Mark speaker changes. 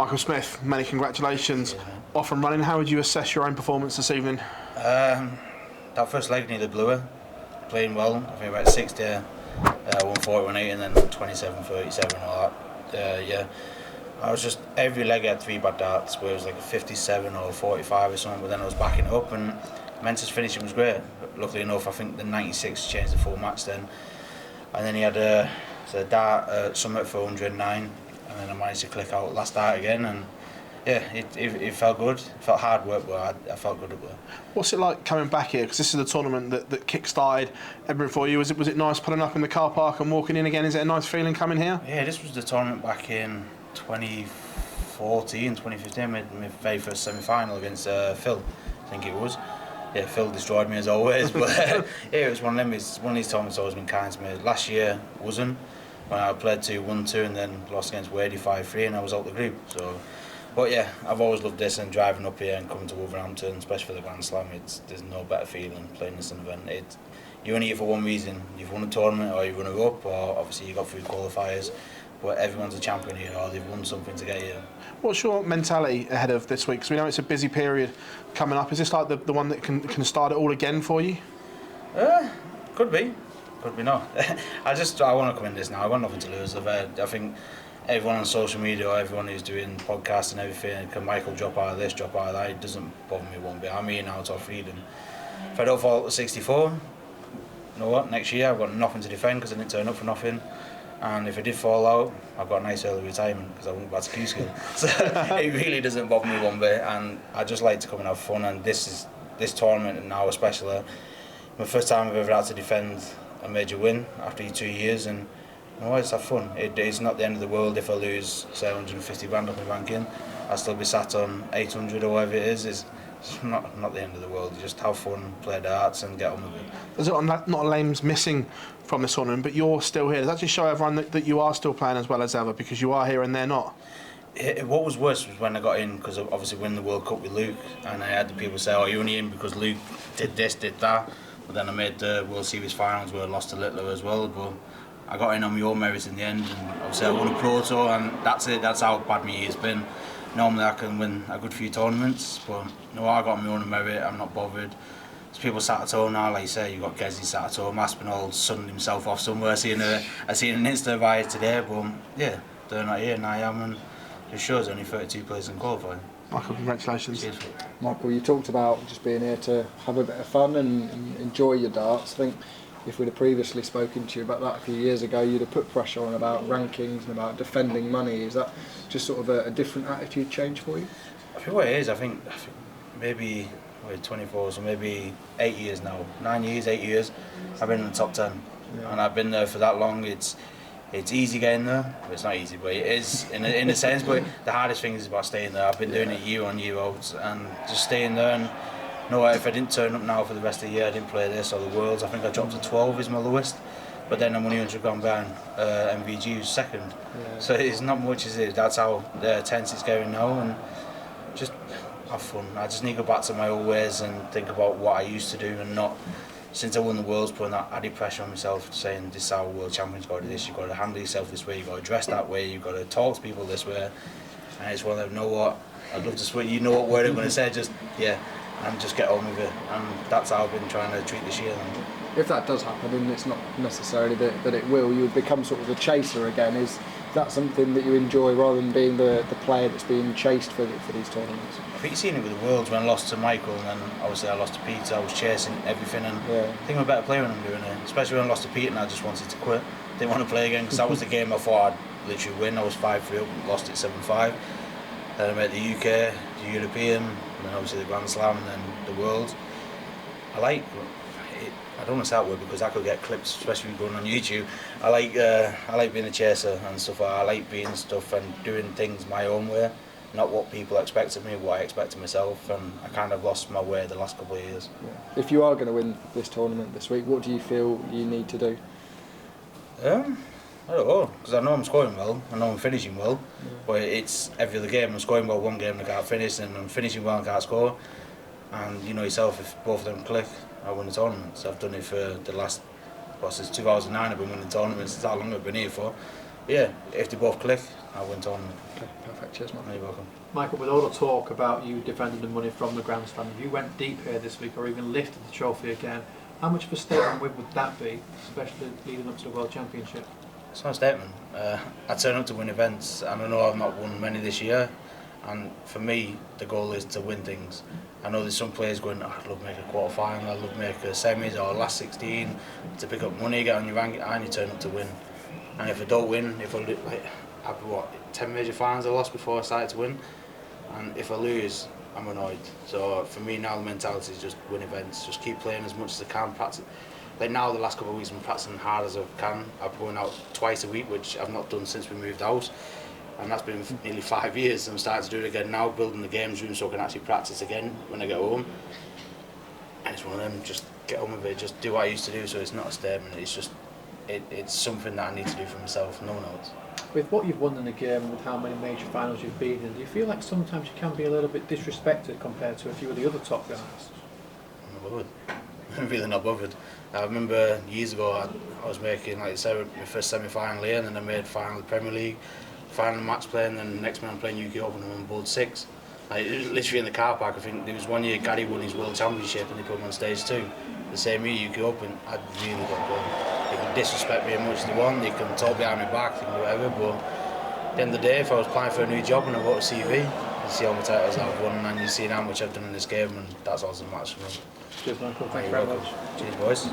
Speaker 1: Michael Smith, many congratulations.
Speaker 2: Yeah.
Speaker 1: Off and running, how would you assess your own performance this evening?
Speaker 2: That first leg nearly blew her. Playing well, I think about 60, 140, 180 and then 27, 37 and all that. Yeah. I was just, every leg I had 3 bad darts where it was like a 57 or 45 or something, but then I was backing up and Mentor's finishing was great. But luckily enough, I think the 96 changed the full match then. And then he had a dart summit for 109 and then I managed to click out last dart again and yeah, it felt good. It felt hard work, but I felt good at work.
Speaker 1: What's it like coming back here? Because this is the tournament that kick-started everything for you. Was it nice putting up in the car park and walking in again? Is it a nice feeling coming here?
Speaker 2: Yeah, this was the tournament back in 2014, 2015, my very first semi-final against Phil, I think it was. Yeah, Phil destroyed me as always, but yeah, it was one of them. It's one of these tournaments always been kind to me. Last year wasn't, when I played 1-2 and then lost against Wadey 5-3 and I was out the group. So, but yeah, I've always loved this and driving up here and coming to Wolverhampton, especially for the Grand Slam. There's no better feeling playing this event. You're only here for one reason. You've won a tournament or you've run it up, or obviously you've got 3 qualifiers. But everyone's a champion here, or they've won something to get here. What's
Speaker 1: your mentality ahead of this week? Because we know it's a busy period coming up. Is this like the one that can start it all again for you?
Speaker 2: Could be not. I want to come in this now. I got nothing to lose. I think everyone on social media or everyone who's doing podcasts and everything, can Michael drop out of this, drop out of that, it doesn't bother me one bit. I'm here now to freedom. If I don't fall to 64, you know what, next year I've got nothing to defend because I didn't turn up for nothing. And if I did fall out, I've got a nice early retirement because I won't go back to Q school. So it really doesn't bother me one bit, and I just like to come and have fun. And this tournament now especially, my first time I've ever had to defend a major win after 2 years, and you know, it's have fun. It's not the end of the world if I lose, say, 150 grand off my ranking. I'll still be sat on 800 or whatever it is. It's not the end of the world. You just have fun, play darts and get on with it.
Speaker 1: There's not a names missing from this tournament, but you're still here. Does that just show everyone that you are still playing as well as ever, because you are here and they're not?
Speaker 2: What was worse was when I got in, because obviously winning the World Cup with Luke, and I had the people say, oh, you're only in because Luke did this, did that. But then I made the World Series finals where I lost to Littler as well. But I got in on my own merits in the end, and obviously I won a Pro Tour, and that's it. That's how bad my year's been. Normally I can win a good few tournaments, but you know, I got my own merit. I'm not bothered. There's people sat at home now, like you say, you've got Gezi sat at home, Aspinall sunned himself off somewhere. I seen an Insta via today, but yeah, they're not here and I am, and it shows only 32 players in qualifying.
Speaker 1: Michael, congratulations.
Speaker 2: Cheers.
Speaker 3: Michael, you talked about just being here to have a bit of fun and enjoy your darts. I think if we'd have previously spoken to you about that a few years ago, you'd have put pressure on about rankings and about defending money. Is that just sort of a different attitude change for you?
Speaker 2: I think what it is, I think maybe we're 24, so maybe 8 years now, 9 years, 8 years, I've been in the top 10. Yeah. And I've been there for that long. It's easy getting there. Well, it's not easy, but it is in a sense. But the hardest thing is about staying there. I've been doing it year on year out, and just staying there. And you know, if I didn't turn up now for the rest of the year, I didn't play this or the Worlds. I think I dropped to 12 is my lowest. But then I'm only 100 gone behind MVG, who's second. Yeah. So it's not much, is it? That's how tense it's going now, and just have fun. I just need to go back to my old ways and think about what I used to do, and not, since I won the Worlds, putting that added pressure on myself, saying this is how world champions got to do this, you've got to handle yourself this way, you've got to dress that way, you've got to talk to people this way. And it's one of them, you know what, I'd love to switch, you know what word I'm going to say, just, yeah, and just get on with it. And that's how I've been trying to treat this year.
Speaker 3: If that does happen, and it's not necessarily that it will, you would become sort of the chaser again. Is that something that you enjoy rather than being the player that's being chased for these tournaments?
Speaker 2: I think you've seen it with the Worlds when I lost to Michael, and then obviously I lost to Peter. I was chasing everything, and I think I'm a better player when I'm doing it. Especially when I lost to Peter and I just wanted to quit. Didn't want to play again because that was the game I thought I'd literally win. I was 5-3 up, lost it 7-5. Then I made the UK, the European, and then obviously the Grand Slam, and then the Worlds. I don't want to say that word because I could get clips, especially going on YouTube. I like being a chaser and stuff. I like being stuff and doing things my own way, not what people expect of me, what I expect of myself. And I kind of lost my way the last couple of years.
Speaker 3: Yeah. If you are going to win this tournament this week, what do you feel you need to do?
Speaker 2: I don't know, because I know I'm scoring well, I know I'm finishing well, but it's every other game. I'm scoring well one game and I can't finish, and I'm finishing well and can't score. And you know yourself, if both of them click, I win the tournament. So I've done it for the last, since 2009 I've been winning tournaments. That's how long I've been here for. yeah, if they both click, I went on.
Speaker 3: Okay, perfect. Cheers, man.
Speaker 2: You're welcome.
Speaker 4: Michael, with all the talk about you defending the money from the grandstand, if you went deep here this week or even lifted the trophy again, how much of a statement would that be, especially leading up to the World Championship?
Speaker 2: It's not a statement. I turn up to win events, and I know I've not won many this year. And for me, the goal is to win things. I know there's some players going, oh, I'd love to make a quarter final, I'd love to make a semis or last 16 to pick up money, get on your rank. I only turn up to win. And if I don't win, if I I've what 10 major finals I lost before I started to win, and if I lose, I'm annoyed. So for me now, the mentality is just win events, just keep playing as much as I can, practice. Like now, the last couple of weeks, I'm practicing hard as I can. I'm going out twice a week, which I've not done since we moved out. And that's been nearly 5 years. I'm starting to do it again now, building the games room so I can actually practice again when I get home. And it's one of them, just get on with it, just do what I used to do. So it's not a statement, it's just, it's something that I need to do for myself, no one else.
Speaker 4: With what you've won in the game, with how many major finals you've been in, do you feel like sometimes you can be a little bit disrespected compared to a few of the other top guys?
Speaker 2: I'm not bothered. I'm really not bothered. I remember years ago I was making, like I said, my first semi-final here, and then I made final of the Premier League, final match play, and then the next man playing UK Open and won bowled 6. Like, it was literally in the car park. I think there was one year Gary won his World Championship and they put him on stage 2. The same year UK Open, I really don't care. They can disrespect me as much as they want, they can talk behind my back, they can do whatever, but at the end of the day, if I was applying for a new job and I wrote a CV, you see all my titles I've won and you see how much I've done in this game, and that's all that matters for me.
Speaker 4: Cheers, Michael. Thank you very much.
Speaker 2: Cheers, boys.